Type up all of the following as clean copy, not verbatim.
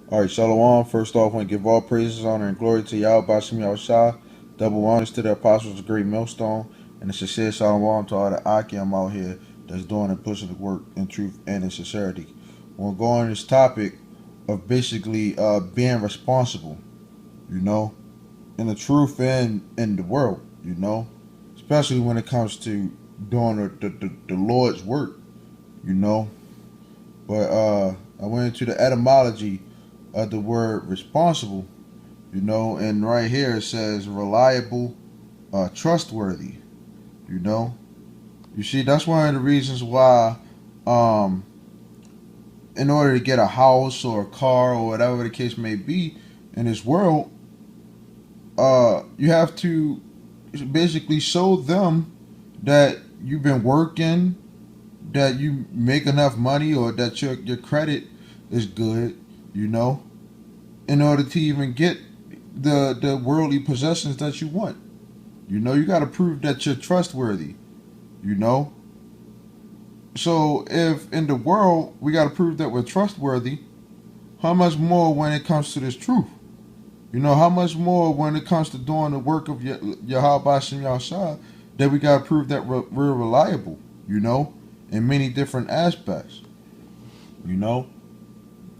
All right, Shalom. First off, I want to give all praises, honor, and glory to Yahweh Bashim Yahushua. Double honors to the apostles, of great millstone, and a sincere Shalom to all the Akim out here that's doing and pushing the work in truth and in sincerity. We'll go on this topic of basically being responsible, you know, in the truth and in the world, you know, especially when it comes to doing the Lord's work, you know. But I went into the etymology of the word responsible, you know, and right here it says reliable, trustworthy, you know. You see, that's one of the reasons why, um, in order to get a house or a car or whatever the case may be in this world, you have to basically show them that you've been working, that you make enough money, or that your credit is good, you know, in order to even get the worldly possessions that you want. You know, you got to prove that you're trustworthy, you know. So if in the world we got to prove that we're trustworthy, how much more when it comes to this truth? You know, how much more when it comes to doing the work of Yahweh Bashim Yahshua, that we got to prove that we're reliable, you know, in many different aspects, you know.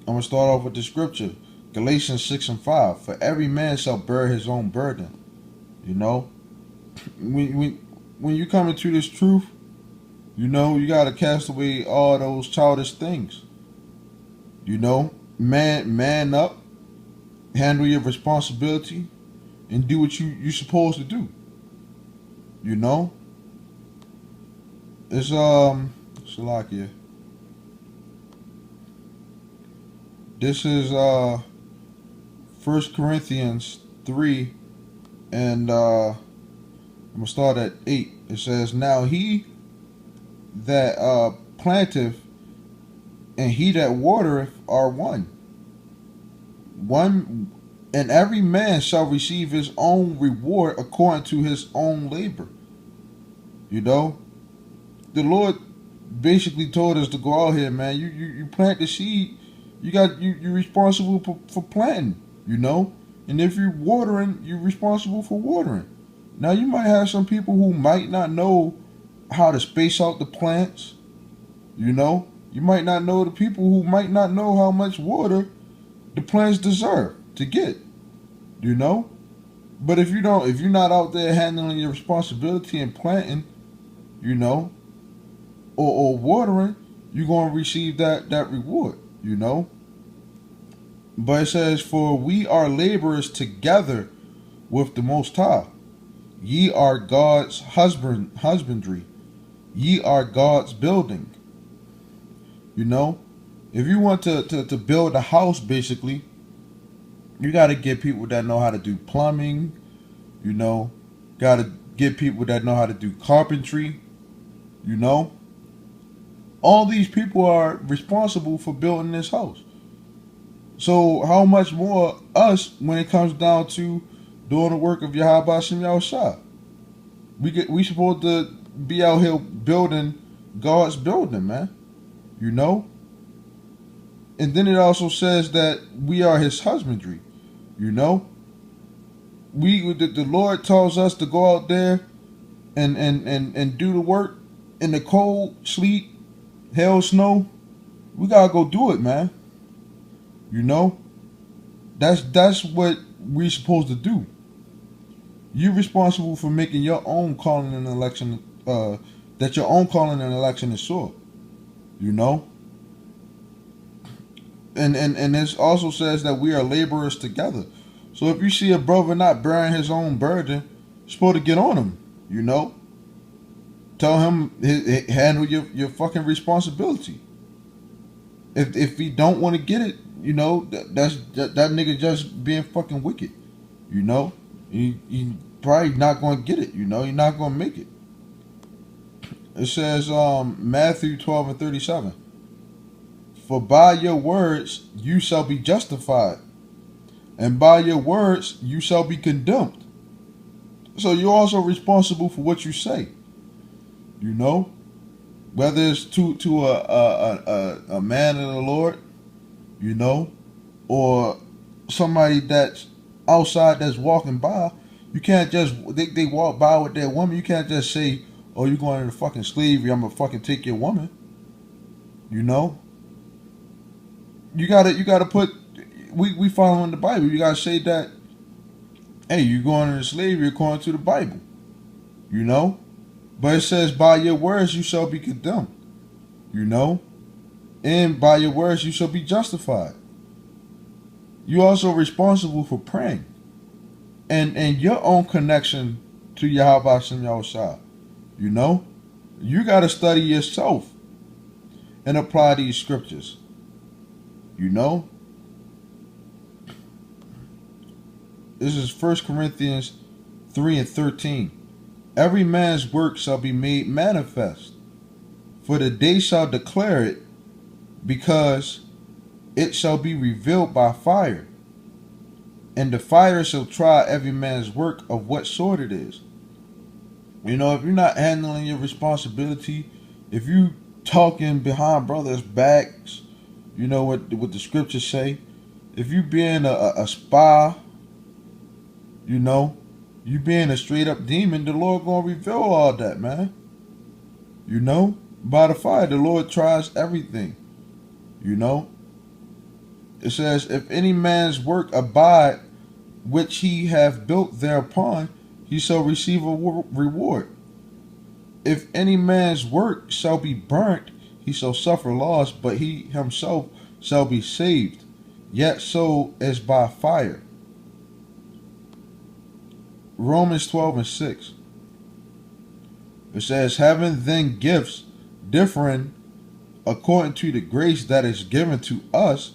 I'm going to start off with the scripture, Galatians 6 and 5. For every man shall bear his own burden, you know. When you come into this truth, you know, you got to cast away all those childish things, you know. Man up, handle your responsibility, and do what you're supposed to do, you know. It's Shalakia. This is First Corinthians 3, and I'm gonna start at 8. It says, now he that planteth and he that watereth are one, and every man shall receive his own reward according to his own labor. You know, the Lord basically told us to go out here, man. You plant the seed. You're responsible for planting. You know, and if you're watering, you're responsible for watering. Now you might have some people who might not know how to space out the plants. You know, you might not know the people who might not know how much water the plants deserve to get. You know, but if you're not out there handling your responsibility and planting, you know, or watering, you're going to receive that reward, you know. But it says, for we are laborers together with the Most High. Ye are God's husbandry. Ye are God's building. You know, if you want to build a house, basically, you got to get people that know how to do plumbing, you know, got to get people that know how to do carpentry, you know. All these people are responsible for building this house. So how much more us when it comes down to doing the work of Yahweh Shem Yahushua? We supposed to be out here building God's building, man. You know? And then it also says that we are his husbandry. You know? The Lord tells us to go out there and do the work in the cold, sleet, hell, snow. We gotta go do it, man. You know? That's what we're supposed to do. You're responsible for making your own calling and election, that your own calling and election is sure. You know? And this also says that we are laborers together. So if you see a brother not bearing his own burden, you're supposed to get on him, you know? Tell him, handle your fucking responsibility. If he don't want to get it, you know, that nigga just being fucking wicked, you know? He probably not going to get it, you know? You're not going to make it. It says Matthew 12 and 37. For by your words you shall be justified, and by your words you shall be condemned. So you're also responsible for what you say. You know, whether it's to a man of the Lord, you know, or somebody that's outside that's walking by, you can't just they walk by with their woman. You can't just say, "Oh, you're going into fucking slavery. I'm gonna fucking take your woman." You know, you gotta put. We following the Bible. You gotta say that. Hey, you're going into slavery according to the Bible. You know, but it says, "By your words you shall be condemned." You know, and by your words you shall be justified. You also responsible for praying and your own connection to Yahweh Shem Yahushua. You know, you got to study yourself and apply these scriptures. You know, this is 1 Corinthians 3:13. Every man's work shall be made manifest, for the day shall declare it, because it shall be revealed by fire. And the fire shall try every man's work of what sort it is. You know, if you're not handling your responsibility, if you talking behind brothers' backs, you know what the scriptures say. If you being a spy, you know, you being a straight up demon, the Lord gonna reveal all that, man. You know, by the fire, the Lord tries everything. You know, it says, if any man's work abide, which he have built thereupon, he shall receive a reward. If any man's work shall be burnt, he shall suffer loss, but he himself shall be saved, yet so as by fire. Romans 12:6. It says, having then gifts differing according to the grace that is given to us,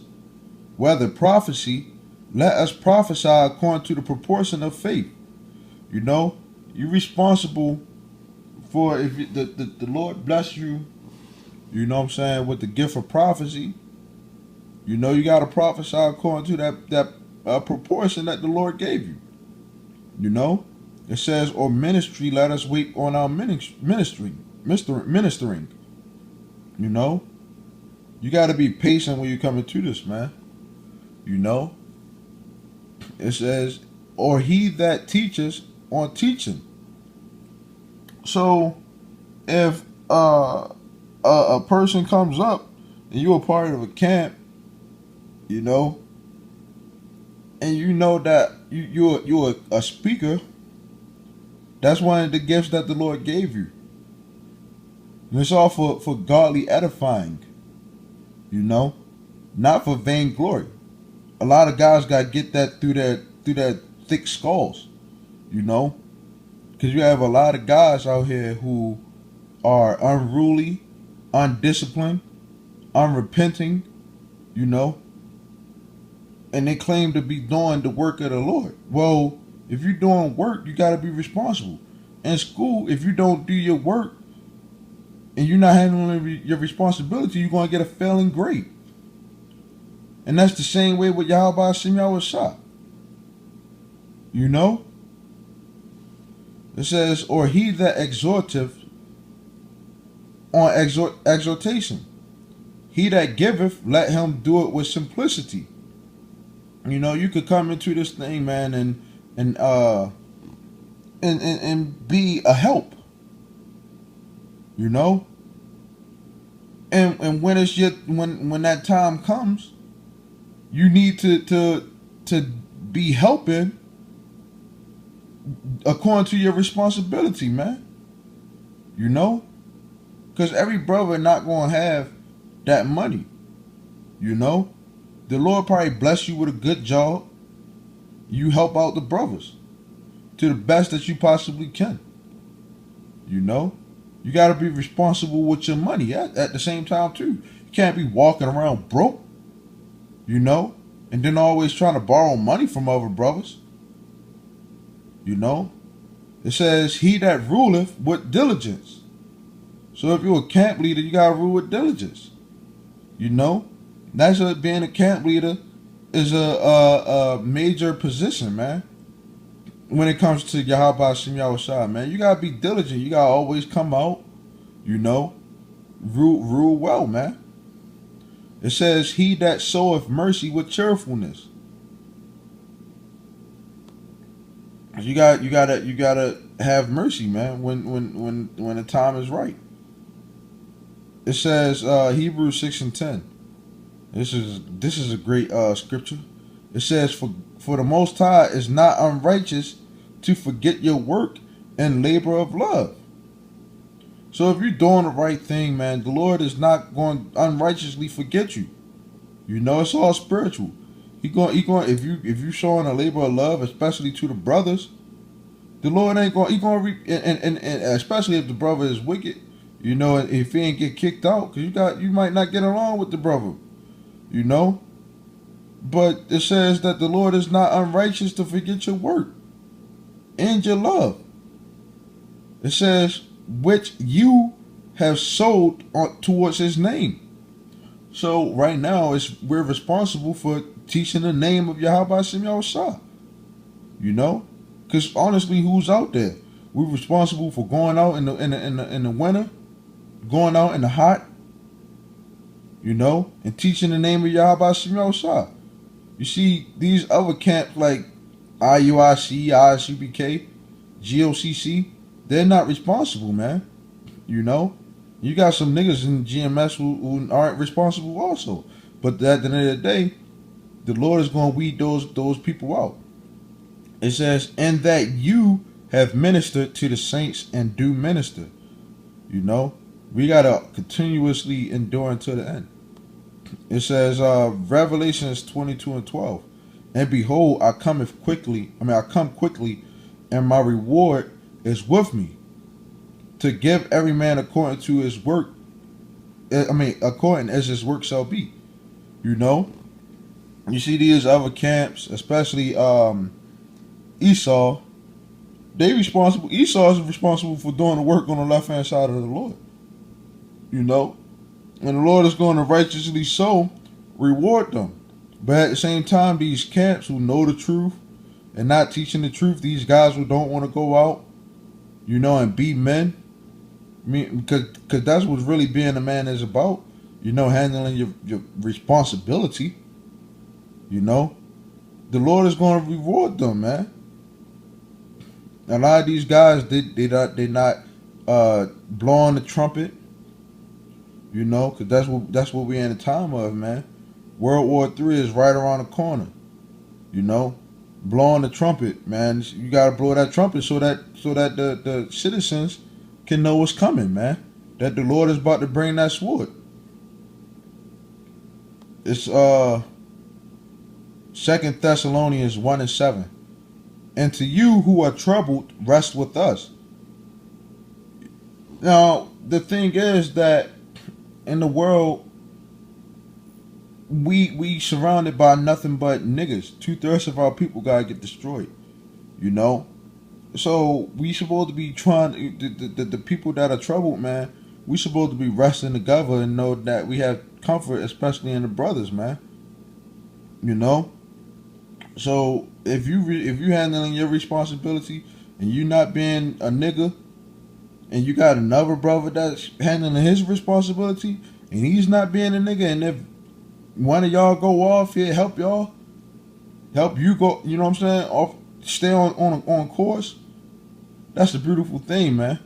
whether prophecy, let us prophesy according to the proportion of faith. You know, you're responsible for if the Lord bless you, you know what I'm saying, with the gift of prophecy. You know, you got to prophesy according to that proportion that the Lord gave you. You know, it says, or ministry, let us wait on our ministering. You know, you got to be patient when you come into this, man. You know, it says, or he that teaches on teaching. So, if a person comes up and you're a part of a camp, you know, and you know that you're a speaker, that's one of the gifts that the Lord gave you. And it's all for godly edifying, you know, not for vainglory. A lot of guys got to get that through their thick skulls, you know, because you have a lot of guys out here who are unruly, undisciplined, unrepenting, you know, and they claim to be doing the work of the Lord. Well, if you're doing work, you got to be responsible. In school, if you don't do your work and you're not handling your responsibility, you're going to get a failing grade. And that's the same way with Yahweh Shem Yahushua. You know? It says, or he that exhorteth on exhortation. He that giveth, let him do it with simplicity. You know, you could come into this thing, man, and be a help. You know? And when it's when that time comes, you need to be helping according to your responsibility, man. You know? Because every brother not going to have that money. You know? The Lord probably bless you with a good job. You help out the brothers to the best that you possibly can. You know? You got to be responsible with your money at the same time, too. You can't be walking around broke, you know, and then always trying to borrow money from other brothers. You know? It says, he that ruleth with diligence. So if you're a camp leader, you got to rule with diligence. You know? That's what being a camp leader is a major position, man. When it comes to Yahweh Shem Yahushua, man, you gotta be diligent. You gotta always come out, you know, rule well, man. It says, "He that soweth mercy with cheerfulness." You gotta have mercy, man. When the time is right. It says Hebrews 6:10. This is a great scripture. It says, "For the Most High is not unrighteous to forget your work and labor of love." So if you're doing the right thing, man, the Lord is not going to unrighteously forget you. You know, it's all spiritual. He going if you showing a labor of love, especially to the brothers, the Lord ain't going. And especially if the brother is wicked, you know, if he ain't get kicked out, because you might not get along with the brother, you know. But it says that the Lord is not unrighteous to forget your work and your love. It says, which you have sowed towards His name. So right now, we're responsible for teaching the name of Yahweh Shem Yahushua. You know, because honestly, who's out there? We're responsible for going out in the winter, going out in the hot. You know, and teaching the name of Yahweh Shem Yahushua. You see, these other camps like IUIC, ISUBK, GOCC, they're not responsible, man. You know, you got some niggas in GMS who aren't responsible also. But at the end of the day, the Lord is going to weed those people out. It says, "And that you have ministered to the saints and do minister." You know, we got to continuously endure until the end. It says, Revelations 22:12, "And behold, I come quickly, and my reward is with me, to give every man according to his work, according as his work shall be." You know, you see these other camps, especially Esau, Esau is responsible for doing the work on the left hand side of the Lord. You know, and the Lord is going to righteously so reward them. But at the same time, these camps who know the truth and not teaching the truth, these guys who don't want to go out, you know, and be men, I mean, because that's what really being a man is about. You know, handling your responsibility. You know, the Lord is going to reward them, man. A lot of these guys, they not blowing the trumpet. You know, because that's what we're in the time of, man. World War III is right around the corner. You know, blowing the trumpet, man. You gotta blow that trumpet so that the citizens can know what's coming, man. That the Lord is about to bring that sword. It's 2 Thessalonians 1:7. "And to you who are troubled, rest with us." Now, the thing is that in the world, we surrounded by nothing but niggas. 2/3 of our people gotta get destroyed. You know, so we supposed to be trying the people that are troubled, man. We supposed to be resting together and know that we have comfort, especially in the brothers, man. You know, so if you handling your responsibility and you not being a nigga, and you got another brother that's handling his responsibility, and he's not being a nigga, and if one of y'all go off here, help you go, you know what I'm saying, off, stay on course. That's a beautiful thing, man.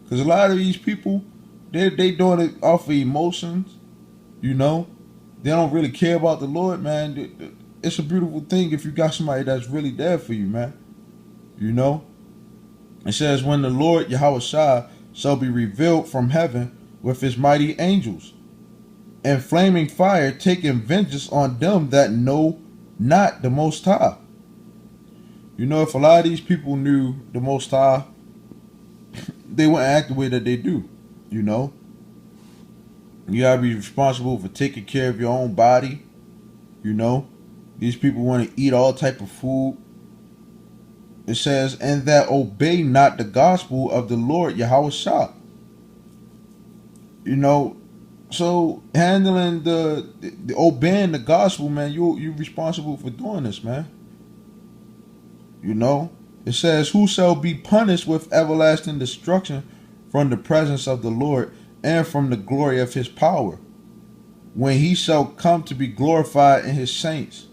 Because a lot of these people, they doing it off of emotions, you know. They don't really care about the Lord, man. It's a beautiful thing if you got somebody that's really there for you, man. You know. It says, "When the Lord Yahushua shall be revealed from heaven with his mighty angels, and flaming fire, taking vengeance on them that know not the Most High." You know, if a lot of these people knew the Most High, they wouldn't act the way that they do. You know, you gotta be responsible for taking care of your own body. You know, these people want to eat all type of food. It says, "And that obey not the gospel of the Lord Yahushua." You know, so handling the obeying the gospel, man, you responsible for doing this, man. You know, it says, "Who shall be punished with everlasting destruction from the presence of the Lord and from the glory of his power." when he shall come to be glorified in his saints,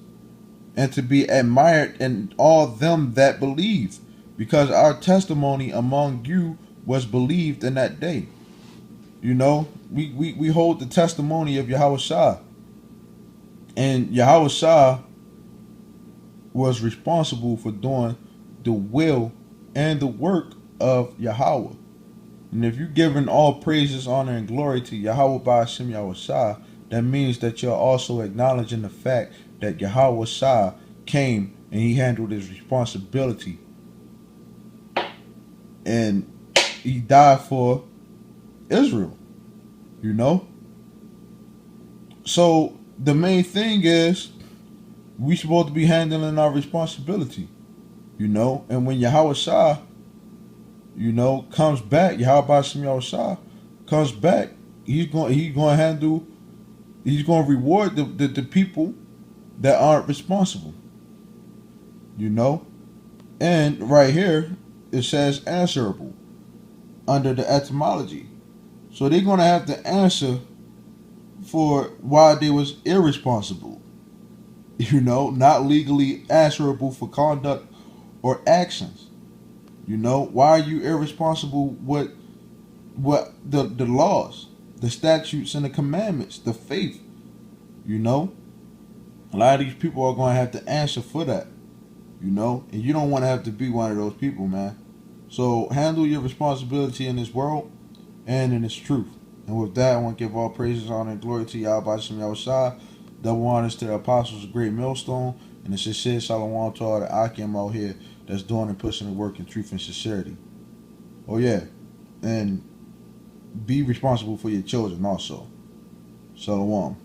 and to be admired in all them that believe, because our testimony among you was believed in that day. You know, we hold the testimony of Yahweh Shah. And Yahweh Shah was responsible for doing the will and the work of Yahweh. And if you're giving all praises, honor, and glory to Yahweh Ba'ashem Yahweh Shah, that means that you're also acknowledging the fact that Yahweh Shah came and he handled his responsibility. And he died for Israel, you know? So the main thing is we supposed to be handling our responsibility, you know? And when Yahweh Shah, you know, comes back, Yahweh Ba'ashem Yahweh Shah comes back, he's going to reward the people that aren't responsible, you know? And right here, it says answerable under the etymology. So they're going to have to answer for why they was irresponsible, you know, not legally answerable for conduct or actions. You know, why are you irresponsible with what the laws, the statutes, and the commandments, the faith? You know, a lot of these people are going to have to answer for that. You know, and you don't want to have to be one of those people, man. So handle your responsibility in this world and in this truth. And with that, I want to give all praises, honor, and glory to Yahweh Ba'ashem Yahweh Shah. Double honors to the apostles of Great Millstone, and the sincere shalom to all the Akim out here that's doing and pushing the work in truth and sincerity. Oh yeah, and be responsible for your children also. Shalom.